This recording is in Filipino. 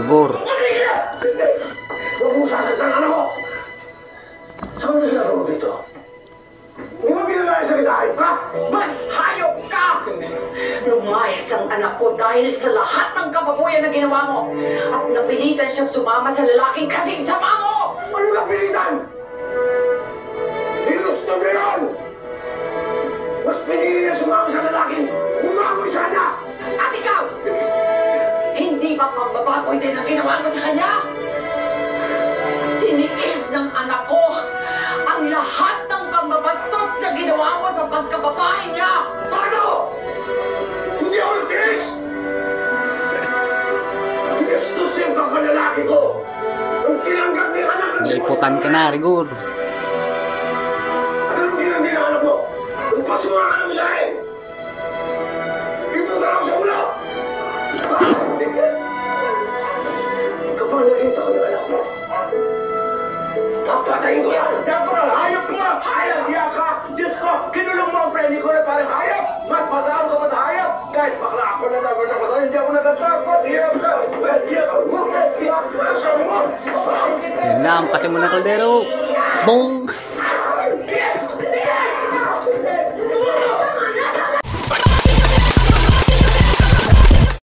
Rigor. Huwag mong sasaktan anak ko! Saan mo ginagawa dito? Hindi mo pinalaya sa gitahin, ha? Mas hayop ka! Lumayas ang anak ko dahil sa lahat ng kababuyan na ginawa mo. At napilitan siyang sumama sa lalaking kasing sama mo! Ano napilitan? Ginusto niya yun! Mas pinili niya sumama sa lalaking umamoy sana! At ikaw! Hindi ba pambababoy din ang ginawa mo sa kanya? Tiniis ng anak ko ang lahat ng pambabastos na ginawa mo sa pagkababae niya! Paano? Hindi ako nagtiis! Ginusto siyang pagkalalaki ko! Ang tinanggap niya anak ng Naiputan ka na, Rigor. Ano ang ginamit ng anak mo? Ang pasura ka naman sa akin! Ipunta ako sa ulo! Kapag nakita ko yung anak mo, papatayin ko yan! Dapat hayop mo! Hayop niya ka! Diyos ko! Kinulong mo ang friend ko na parang hayop! Magpasaan ka ba sa hayop? Kahit bakla ako na dapat ako sa'yo, hindi ako natatakot! Hayop ka! Yan na, ang pati mo na kaldero. Bong!